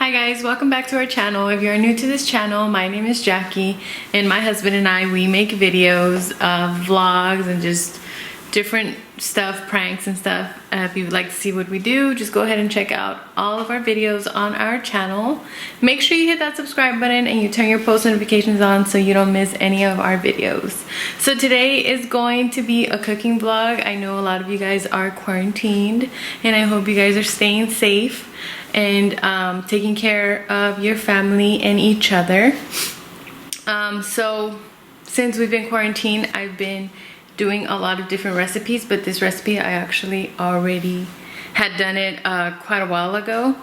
Hi guys, welcome back to our channel. If you're new to this channel, my name is Jackie and my husband and I, we make videos, vlogs and just different stuff, pranks and stuff. If you would like to see what we do, just go ahead and check out all of our videos on our channel. Make sure you hit that subscribe button and you turn your post notifications on so you don't miss any of our videos. So today is going to be a cooking vlog. I know a lot of you guys are quarantined and I hope you guys are staying safe and taking care of your family and each other. So since we've been quarantined, I've been doing a lot of different recipes, but this recipe I actually already had done it quite a while ago.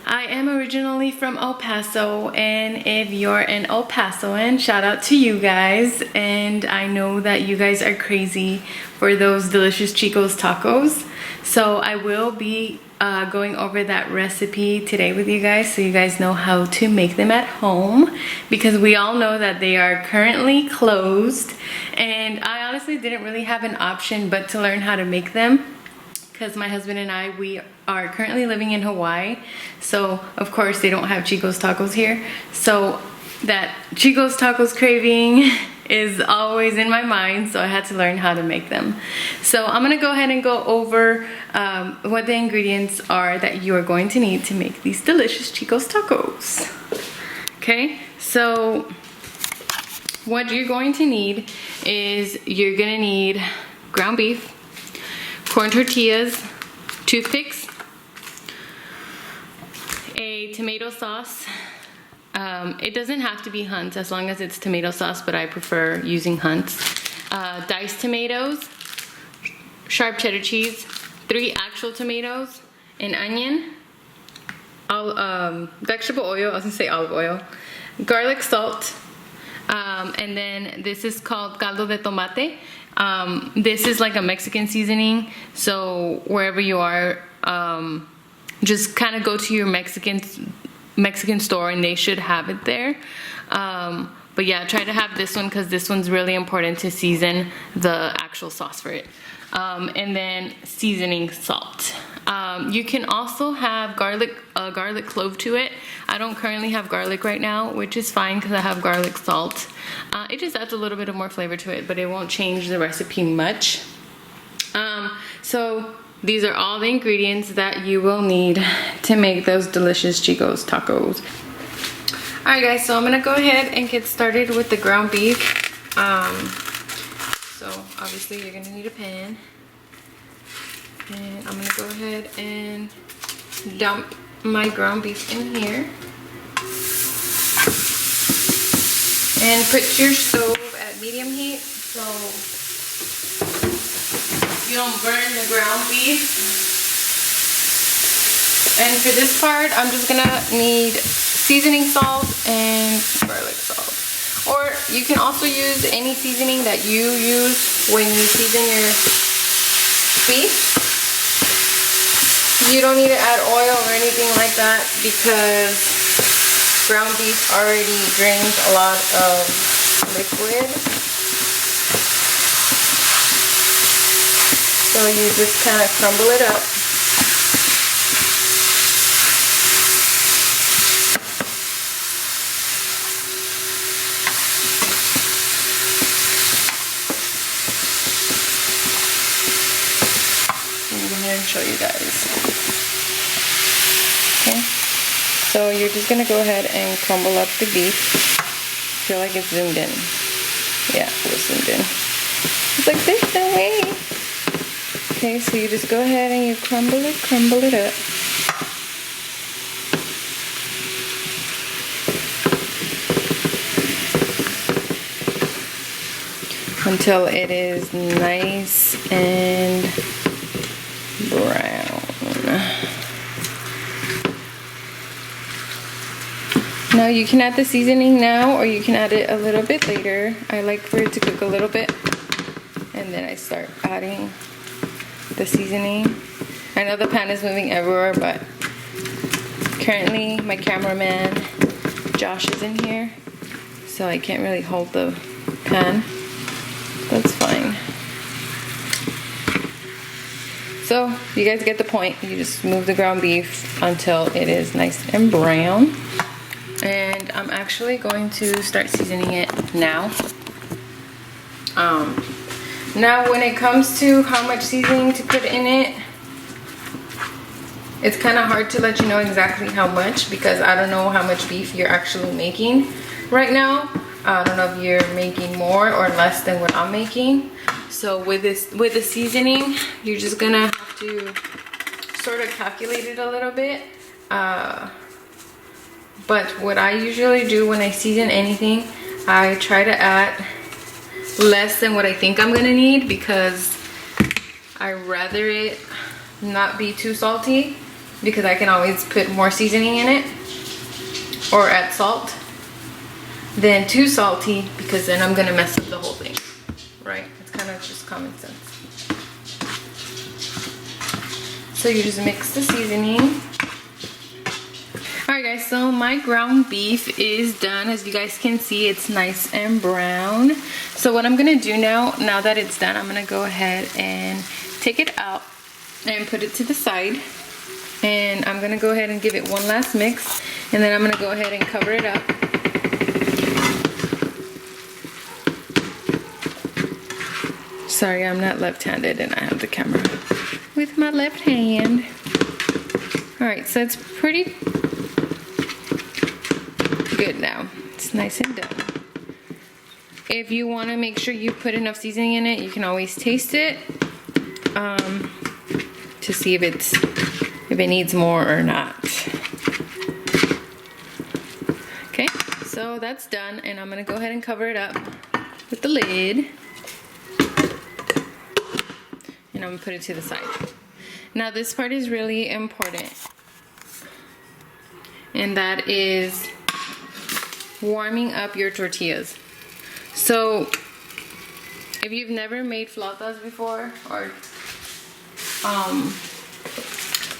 I am originally from El Paso, and if you're an El Pasoan, shout out to you guys. And I know that you guys are crazy for those delicious Chicos tacos, so I will be going over that recipe today with you guys so you guys know how to make them at home, because we all know that they are currently closed and I honestly didn't really have an option but to learn how to make them, because my husband and I, we are currently living in Hawaii, so of course they don't have Chicos tacos here, so that Chicos tacos craving is always in my mind, so I had to learn how to make them. So I'm gonna go ahead and go over what the ingredients are that you are going to need to make these delicious Chicos tacos. Okay, so what you're going to need is you're gonna need ground beef, corn tortillas, toothpicks, a tomato sauce. It doesn't have to be Hunt's as long as it's tomato sauce, but I prefer using Hunt's. Diced tomatoes, sharp cheddar cheese, 3 actual tomatoes, an onion, vegetable oil, I was gonna say olive oil, garlic salt, and then this is called caldo de tomate. This is like a Mexican seasoning, so wherever you are, just kind of go to your Mexican store and they should have it there. But yeah, try to have this one because this one's really important to season the actual sauce for it. And then seasoning salt. You can also have garlic clove to it. I don't currently have garlic right now, which is fine because I have garlic salt. It just adds a little bit of more flavor to it, but it won't change the recipe much. So these are all the ingredients that you will need to make those delicious Chicos tacos. Alright guys, so I'm gonna go ahead and get started with the ground beef. So obviously you're gonna need a pan. And I'm gonna go ahead and dump my ground beef in here. And put your stove at medium heat so you don't burn the ground beef. And for this part, I'm just gonna need seasoning salt and garlic salt. Or you can also use any seasoning that you use when you season your beef. You don't need to add oil or anything like that because ground beef already drains a lot of liquid. So you just kind of crumble it up. I'm going to go ahead and show you guys. Okay, so you're just going to go ahead and crumble up the beef. I feel like it's zoomed in. Yeah, it was zoomed in. It's like this, no way. Okay, so you just go ahead and you crumble it up. Until it is nice and brown. Now you can add the seasoning now or you can add it a little bit later. I like for it to cook a little bit and then I start adding the seasoning. I know the pan is moving everywhere, but currently my cameraman Josh is in here, so I can't really hold the pan. That's fine. So you guys get the point. You just move the ground beef until it is nice and brown. And I'm actually going to start seasoning it now. Now when it comes to how much seasoning to put in it, it's kind of hard to let you know exactly how much, because I don't know how much beef you're actually making right now. I don't know if you're making more or less than what I'm making. So with the seasoning, you're just gonna have to sort of calculate it a little bit. But what I usually do when I season anything, I try to add less than what I think I'm gonna need, because I rather it not be too salty, because I can always put more seasoning in it or add salt, than too salty, because then I'm gonna mess up the whole thing, right? It's kind of just common sense. So you just mix the seasoning. Alright guys, so my ground beef is done. As you guys can see, it's nice and brown. So what I'm gonna do now that it's done, I'm gonna go ahead and take it out and put it to the side. And I'm gonna go ahead and give it one last mix, and then I'm gonna go ahead and cover it up. Sorry, I'm not left-handed and I have the camera with my left hand. Alright, so it's pretty good now. It's nice and done. If you want to make sure you put enough seasoning in it, you can always taste it to see if it needs more or not. Okay, so that's done, and I'm gonna go ahead and cover it up with the lid, and I'm gonna put it to the side. Now this part is really important, and that is warming up your tortillas. So if you've never made flautas before, or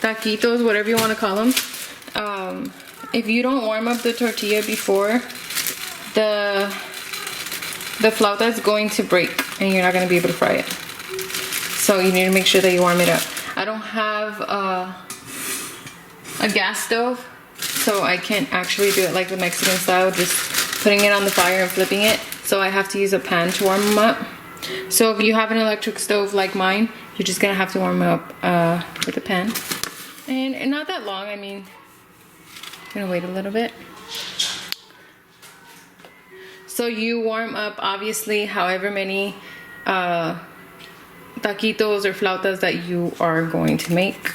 taquitos, whatever you want to call them, if you don't warm up the tortilla before, the flauta is going to break and you're not going to be able to fry it. So you need to make sure that you warm it up. I don't have a gas stove, so I can't actually do it like the Mexican style, just putting it on the fire and flipping it. So I have to use a pan to warm them up. So if you have an electric stove like mine, you're just gonna have to warm them up with a pan. And not that long, I mean, I'm gonna wait a little bit. So you warm up, obviously, however many taquitos or flautas that you are going to make.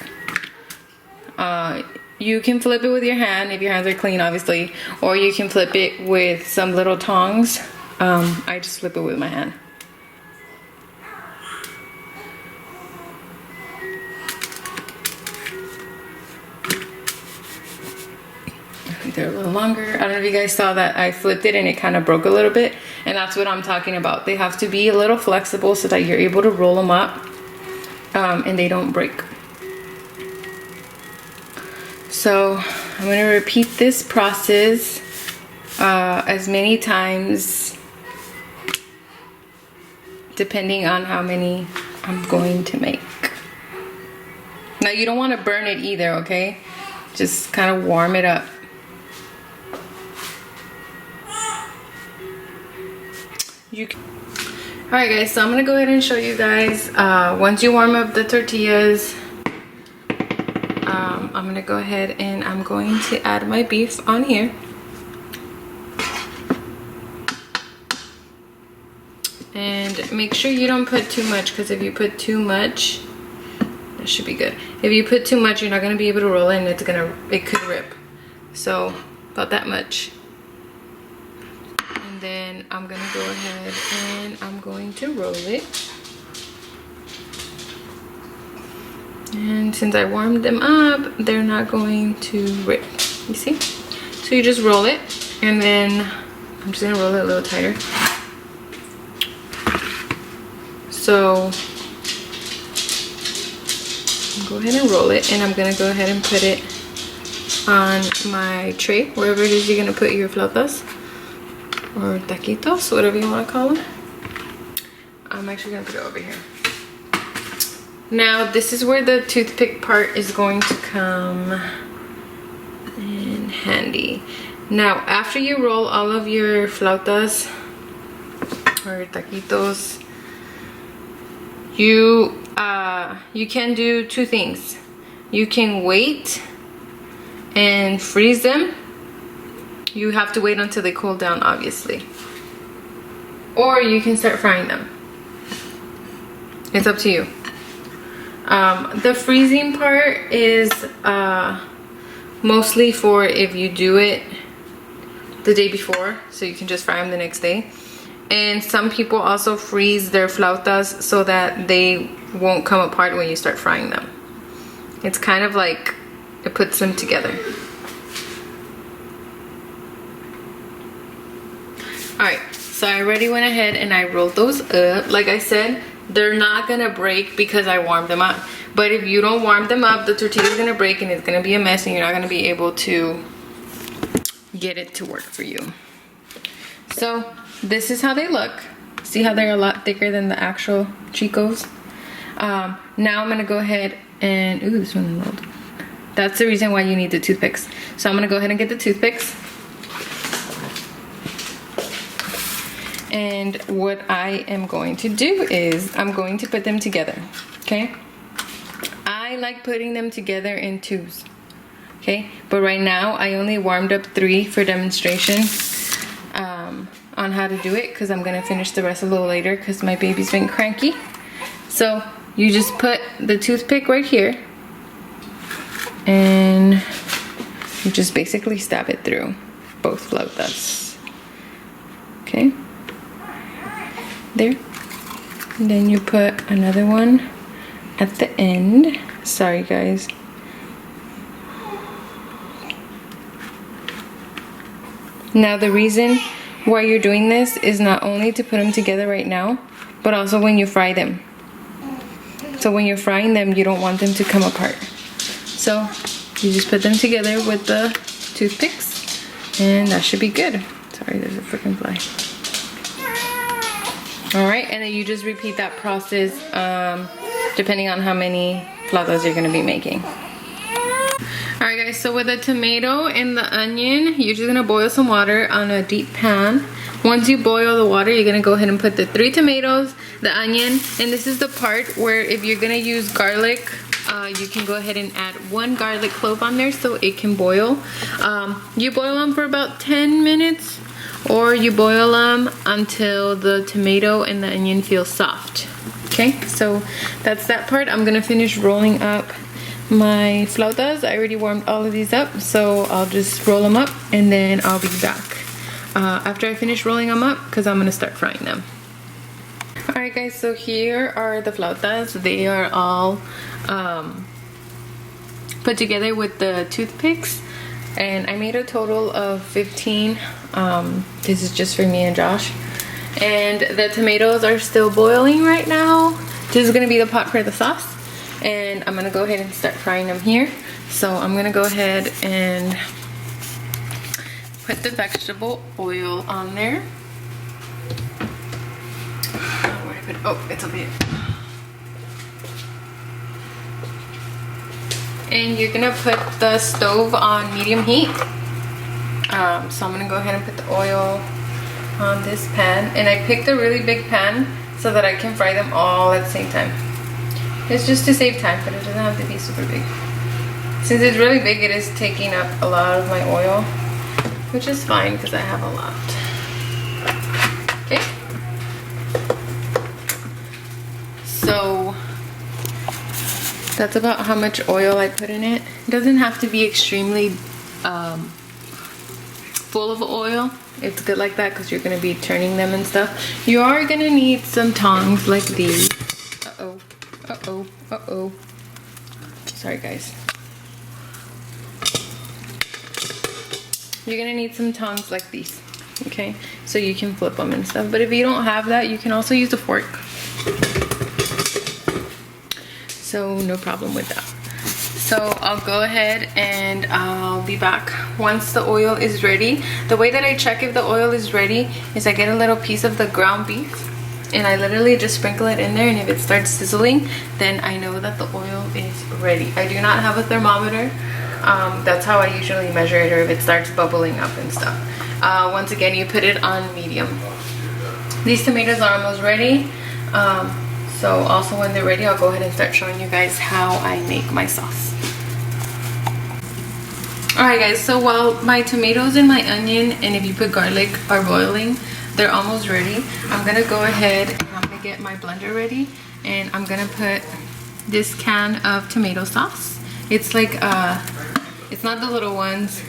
You can flip it with your hand if your hands are clean, obviously, or you can flip it with some little tongs. I just flip it with my hand. They're a little longer. I don't know if you guys saw that I flipped it and it kind of broke a little bit, and that's what I'm talking about. They have to be a little flexible so that you're able to roll them up and they don't break. So I'm going to repeat this process as many times depending on how many I'm going to make. Now you don't want to burn it either, okay? Just kind of warm it up. Alright guys, so I'm gonna go ahead and show you guys once you warm up the tortillas. I'm gonna go ahead and I'm going to add my beef on here. And make sure you don't put too much, because if you put too much, that should be good. If you put too much, you're not gonna be able to roll it, and it could rip. So about that much. And then I'm gonna go ahead and I'm going to roll it. And since I warmed them up, they're not going to rip, you see? So you just roll it, and then I'm just gonna roll it a little tighter. So go ahead and roll it, and I'm gonna go ahead and put it on my tray, wherever it is you're gonna put your flautas or taquitos, whatever you want to call them. I'm actually gonna put it over here. Now this is where the toothpick part is going to come in handy. Now after you roll all of your flautas or taquitos, you can do two things. You can wait and freeze them. You have to wait until they cool down, obviously. Or you can start frying them. It's up to you. The freezing part is mostly for if you do it the day before, so you can just fry them the next day. And some people also freeze their flautas so that they won't come apart when you start frying them. It's kind of like it puts them together. Alright, so I already went ahead and I rolled those up. Like I said, they're not gonna break because I warmed them up. But if you don't warm them up, the tortilla is gonna break and it's gonna be a mess and you're not gonna be able to get it to work for you. So this is how they look. See how they're a lot thicker than the actual Chicos? Now I'm gonna go ahead and, ooh, this one rolled. That's the reason why you need the toothpicks. So I'm gonna go ahead and get the toothpicks. And what I am going to do is I'm going to put them together, okay? I like putting them together in twos, okay? But right now I only warmed up 3 for demonstration on how to do it, because I'm gonna finish the rest a little later because my baby's been cranky. So you just put the toothpick right here and you just basically stab it through both flautas, okay? There. And then you put another one at the end. Sorry guys. Now the reason why you're doing this is not only to put them together right now, but also when you fry them. So when you're frying them, you don't want them to come apart. So you just put them together with the toothpicks and that should be good. Sorry, there's a freaking fly. All right, and then you just repeat that process depending on how many flautas you're gonna be making. All right guys, so with the tomato and the onion, you're just gonna boil some water on a deep pan. Once you boil the water, you're gonna go ahead and put the 3 tomatoes, the onion, and this is the part where if you're gonna use garlic, you can go ahead and add 1 garlic clove on there so it can boil. You boil them for about 10 minutes. Or you boil them until the tomato and the onion feel soft. Okay, so that's that part. I'm gonna finish rolling up my flautas. I already warmed all of these up, so I'll just roll them up and then I'll be back after I finish rolling them up, because I'm gonna start frying them. Alright guys, so here are the flautas. They are all put together with the toothpicks. And I made a total of 15. This is just for me and Josh. And the tomatoes are still boiling right now. This is gonna be the pot for the sauce. And I'm gonna go ahead and start frying them here. So I'm gonna go ahead and put the vegetable oil on there. Where did I put it? Oh, it's over here. And you're gonna put the stove on medium heat. So I'm gonna go ahead and put the oil on this pan. And I picked a really big pan so that I can fry them all at the same time. It's just to save time, but it doesn't have to be super big. Since it's really big, it is taking up a lot of my oil, which is fine because I have a lot. Okay. So that's about how much oil I put in it. It doesn't have to be extremely full of oil. It's good like that because you're going to be turning them and stuff. You are going to need some tongs like these. Uh-oh, uh-oh, uh-oh. Sorry guys. You're going to need some tongs like these, okay? So you can flip them and stuff. But if you don't have that, you can also use a fork. So no problem with that. So I'll go ahead and I'll be back once the oil is ready. The way that I check if the oil is ready is I get a little piece of the ground beef and I literally just sprinkle it in there, and if it starts sizzling, then I know that the oil is ready. I do not have a thermometer. That's how I usually measure it, or if it starts bubbling up and stuff. Once again, you put it on medium. These tomatoes are almost ready. So also when they're ready, I'll go ahead and start showing you guys how I make my sauce. Alright guys, so while my tomatoes and my onion, and if you put garlic, are boiling, they're almost ready. I'm gonna go ahead and I'm gonna get my blender ready, and I'm gonna put this can of tomato sauce. It's like it's not the little ones,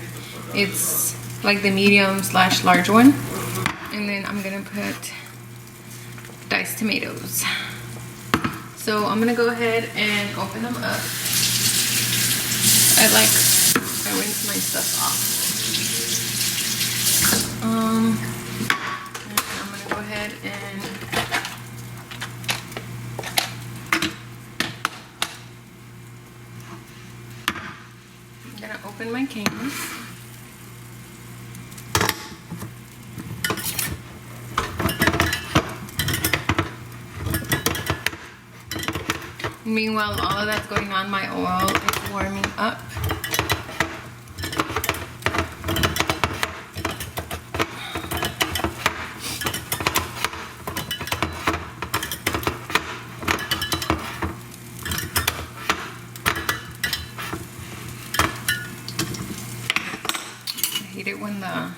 it's like the medium / large one. And then I'm gonna put diced tomatoes. So I'm gonna go ahead and open them up. I rinse my stuff off. And I'm gonna go ahead and I'm gonna open my cans. Meanwhile, all of that's going on, my oil is warming up. I hate it when the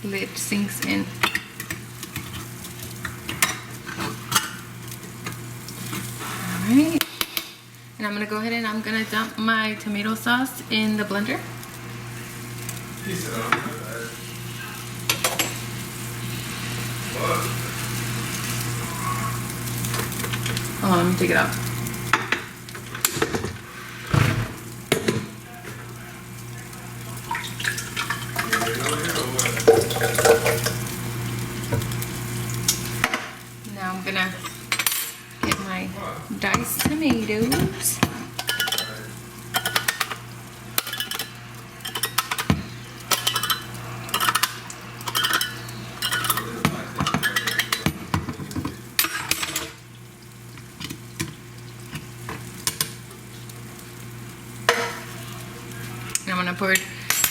lid sinks in. Alright, and I'm gonna go ahead and I'm gonna dump my tomato sauce in the blender. Hold on, let me take it out. Now I'm gonna get my diced tomatoes. And I'm gonna put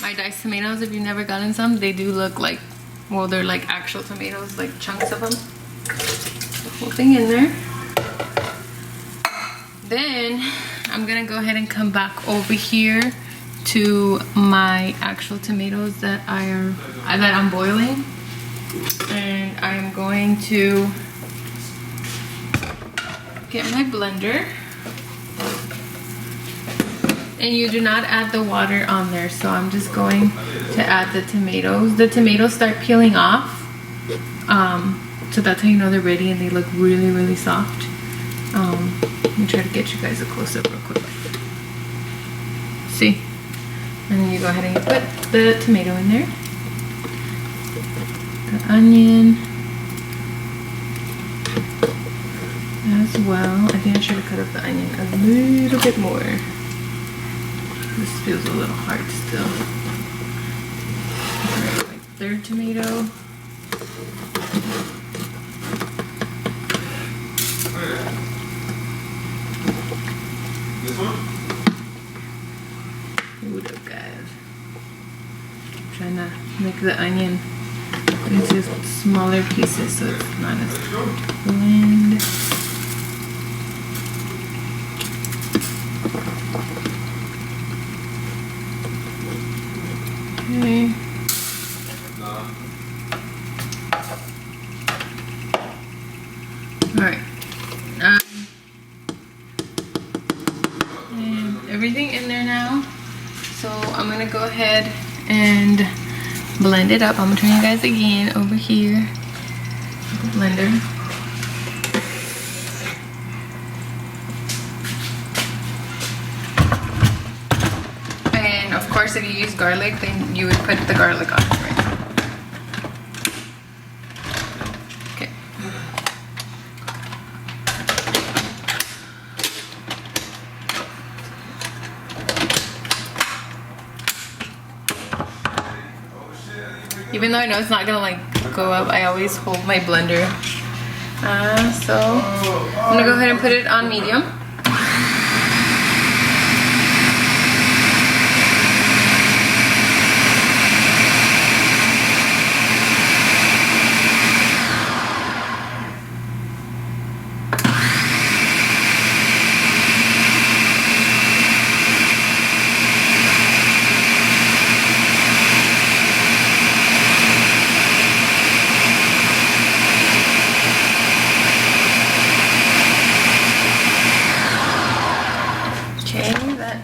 my diced tomatoes. If you've never gotten some, they do look like, well, they're like actual tomatoes, like chunks of them. The whole thing in there. Then I'm gonna go ahead and come back over here to my actual tomatoes that I'm boiling, and I'm going to get my blender. And you do not add the water on there, so I'm just going to add the tomatoes. The tomatoes start peeling off, so that's how you know they're ready, and they look really, really soft. Let me try to get you guys a close-up real quick. See? And then you go ahead and you put the tomato in there. The onion as well. I think I should have cut up the onion a little bit more. This feels a little hard still. Alright, my third tomato. This one? Hold up, guys. I'm trying to make the onion into smaller pieces so it's not as blend. Okay. Alright. And everything in there now. So I'm gonna go ahead and blend it up. I'm gonna turn you guys again over here. The blender. And of course, if you use garlic, then you would put the garlic on it, right? Okay. Even though I know it's not gonna like go up, I always hold my blender So I'm gonna go ahead and put it on medium.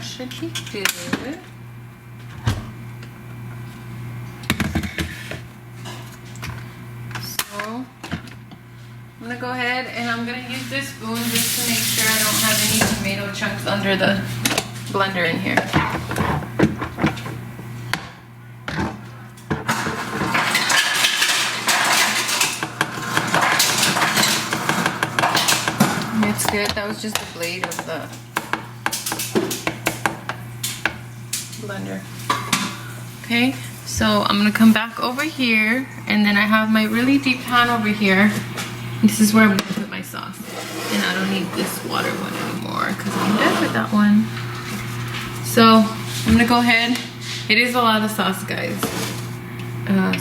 Should be good. So I'm gonna go ahead and I'm gonna use this spoon just to make sure I don't have any tomato chunks under the blender in here. It's good. That was just the blade of the blender. Okay, so I'm gonna come back over here, and then I have my really deep pan over here. This is where I'm gonna put my sauce, and I don't need this water one anymore because I'm done with that one. So I'm gonna go ahead. It is a lot of sauce, guys,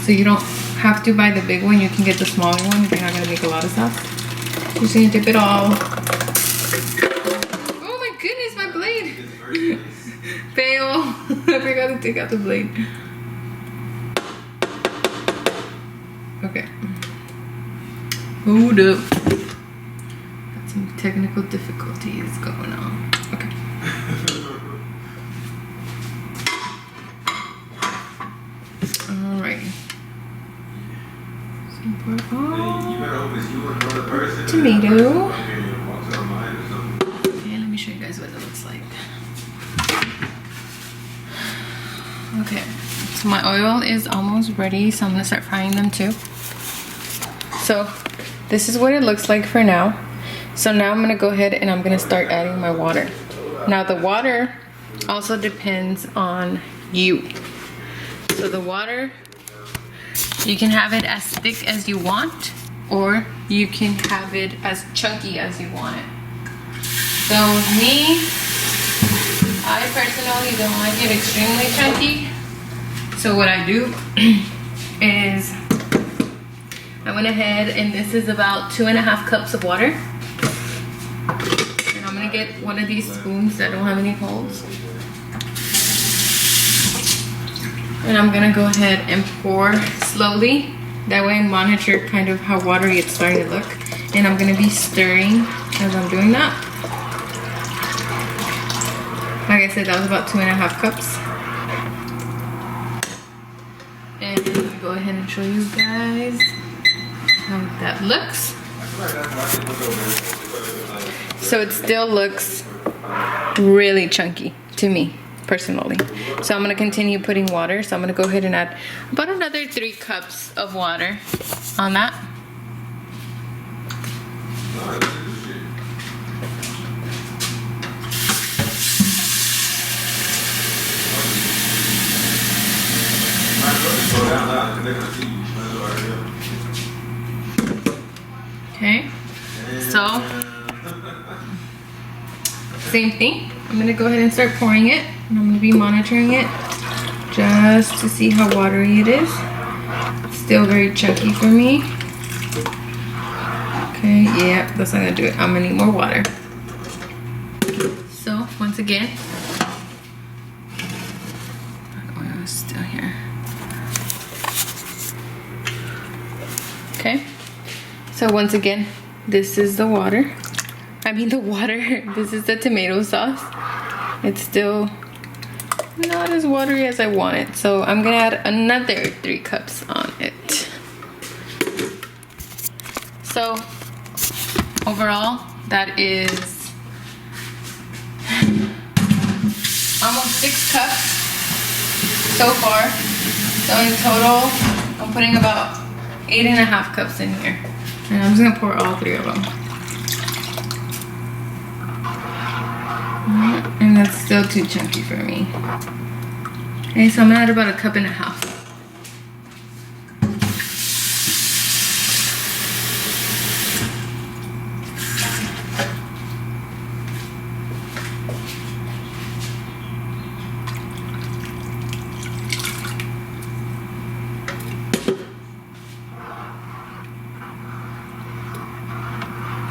so you don't have to buy the big one. You can get the smaller one if you're not gonna make a lot of sauce. Just gonna dip it all. Oh my goodness, my blade! Fail. I forgot to take out the blade. Okay. Hold up. Got some technical difficulties going on. Okay. Alright. So pour all tomato. Okay, let me show you guys what it looks like. Okay, so my oil is almost ready, so I'm gonna start frying them too. So this is what it looks like for now. So now I'm gonna go ahead and I'm gonna start adding my water. Now the water also depends on you. So the water, you can have it as thick as you want, or you can have it as chunky as you want it. So me, I personally don't like it extremely chunky. So what I do is I went ahead, and this is about 2.5 cups of water. And I'm gonna get one of these spoons that don't have any holes. And I'm gonna go ahead and pour slowly. That way I monitor kind of how watery it's starting to look. And I'm gonna be stirring as I'm doing that. Like I said, that was about 2.5 cups. And I'm gonna go ahead and show you guys how that looks. So it still looks really chunky to me, personally. So I'm gonna continue putting water. So I'm gonna go ahead and add about another 3 cups of water on that. Okay, so same thing. I'm gonna go ahead and start pouring it, and I'm gonna be monitoring it just to see how watery it is. It's still very chunky for me. Okay, yeah, that's not gonna do it. I'm gonna need more water. So once again, that oil is still here. Okay, so once again, this is the water. I mean the water. This is the tomato sauce. It's still not as watery as I want it, so I'm gonna add another 3 cups on it. So overall, that is almost 6 cups so far. So in total, I'm putting about 8.5 cups in here. And I'm just gonna pour all 3 of them. And that's still too chunky for me. Okay, so I'm gonna add about 1.5 cups.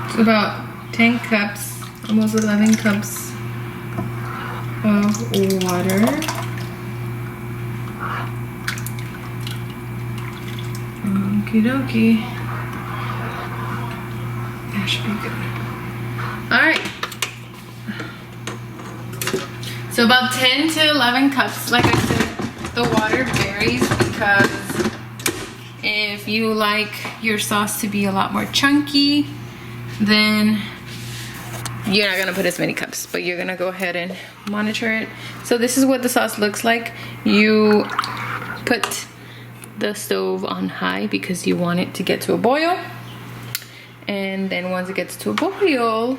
It's about 10 cups, almost 11 cups of water. Okie dokie. That should be good. Alright. So about 10 to 11 cups. Like I said, the water varies because if you like your sauce to be a lot more chunky, then you're not gonna put as many cups, but you're gonna go ahead and monitor it. So this is what the sauce looks like. You put the stove on high because you want it to get to a boil. And then once it gets to a boil,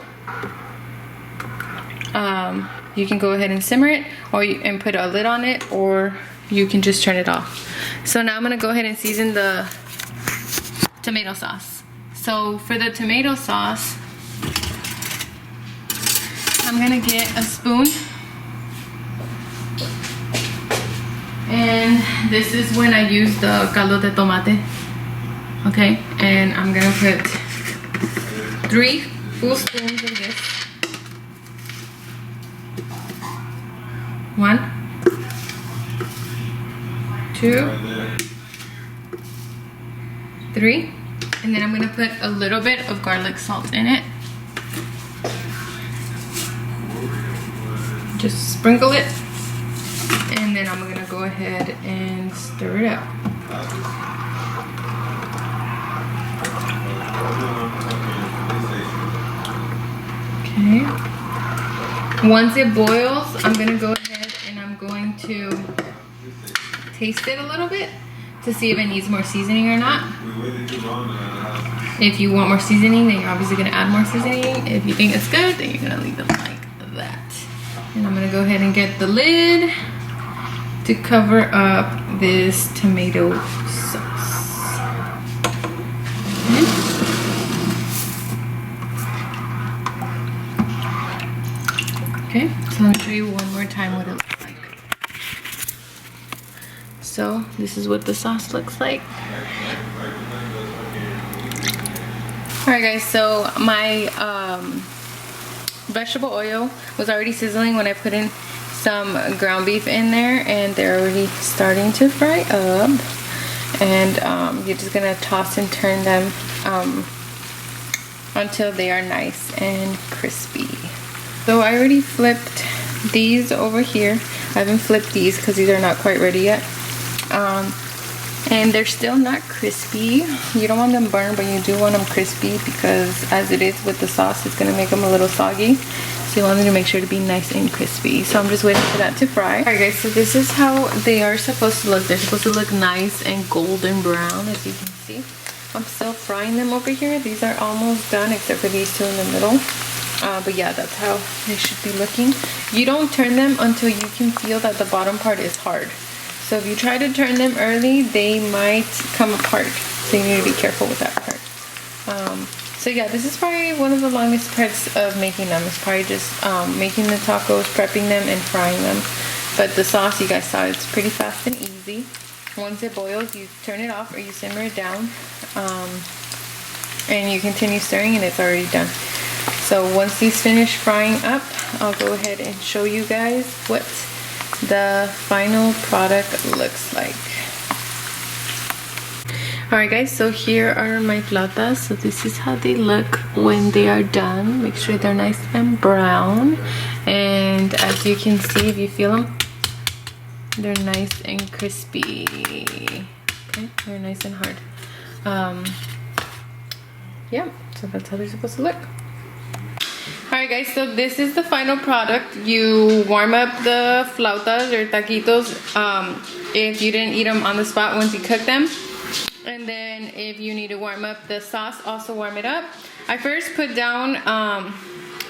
you can go ahead and simmer it and put a lid on it, or you can just turn it off. So now I'm gonna go ahead and season the tomato sauce. So for the tomato sauce, I'm gonna get a spoon. And this is when I use the caldo de tomate. Okay, and I'm gonna put 3 full spoons of this. 1, 2, 3, and then I'm gonna put a little bit of garlic salt in it. Just sprinkle it, and then I'm gonna go ahead and stir it up. Okay. Once it boils, I'm gonna go ahead and I'm going to taste it a little bit to see if it needs more seasoning or not. If you want more seasoning, then you're obviously gonna add more seasoning. If you think it's good, then you're gonna leave it like that. And I'm gonna go ahead and get the lid to cover up this tomato sauce. Okay, so let me show you one more time what it looks like. So this is what the sauce looks like. Alright guys, so my vegetable oil was already sizzling when I put in some ground beef in there, and they're already starting to fry up. And you're just gonna toss and turn them until they are nice and crispy. So I already flipped these over here. I haven't flipped these because these are not quite ready yet. And they're still not crispy. You don't want them burned, but you do want them crispy because as it is with the sauce, it's gonna make them a little soggy. So you want them to make sure to be nice and crispy. So I'm just waiting for that to fry. Alright guys, so this is how they are supposed to look. They're supposed to look nice and golden brown, as you can see. I'm still frying them over here. These are almost done except for these two in the middle. But yeah, that's how they should be looking. You don't turn them until you can feel that the bottom part is hard. So if you try to turn them early, they might come apart. So you need to be careful with that part. So yeah, this is probably one of the longest parts of making them. It's probably just making the tacos, prepping them, and frying them. But the sauce, you guys saw, it's pretty fast and easy. Once it boils, you turn it off or you simmer it down. And you continue stirring and it's already done. So once these finish frying up, I'll go ahead and show you guys what the final product looks like. Alright guys, so here are my flautas. So this is how they look when they are done. Make sure they're nice and brown. And as you can see, if you feel them, they're nice and crispy. Okay, they're nice and hard. Yeah, so that's how they're supposed to look. Alright guys, so this is the final product. You warm up the flautas or taquitos if you didn't eat them on the spot once you cook them. And then if you need to warm up the sauce, also warm it up. I first put down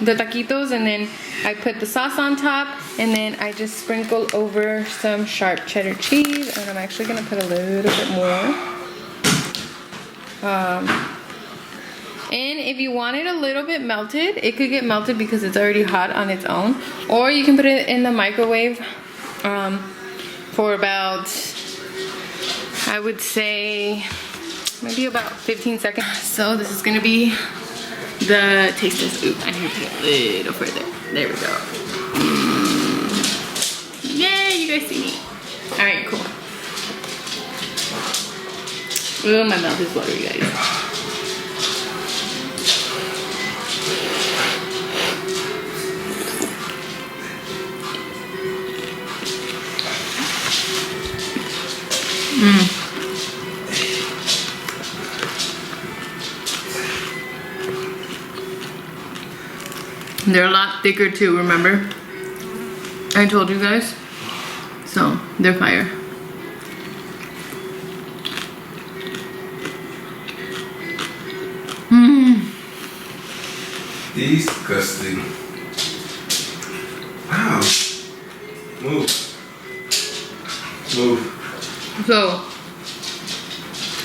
the taquitos and then I put the sauce on top, and then I just sprinkle over some sharp cheddar cheese, and I'm actually gonna put a little bit more. And if you want it a little bit melted, it could get melted because it's already hot on its own. Or you can put it in the microwave for about, I would say, maybe about 15 seconds. So this is gonna be the taste test. Ooh, I need to put it a little further. There we go. Yay, you guys see me. All right, cool. Oh, my mouth is watery, guys. They're a lot thicker too, remember? I told you guys. So, they're fire. Disgusting. Wow. Move. So,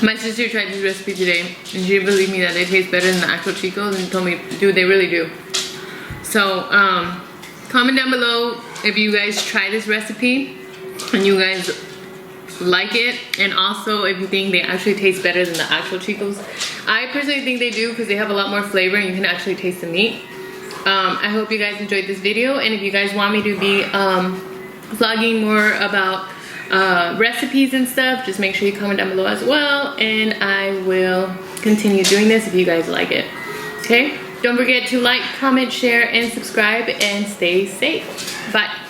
my sister tried this recipe today and she didn't believe me that they taste better than the actual Chicos and told me, dude, they really do. So, comment down below if you guys try this recipe and you guys like it, and also if you think they actually taste better than the actual Chicos. I personally think they do because they have a lot more flavor and you can actually taste the meat. I hope you guys enjoyed this video, and if you guys want me to be vlogging more about recipes and stuff, just make sure you comment down below as well, and I will continue doing this if you guys like it. Okay? Don't forget to like, comment, share, and subscribe, and stay safe. Bye.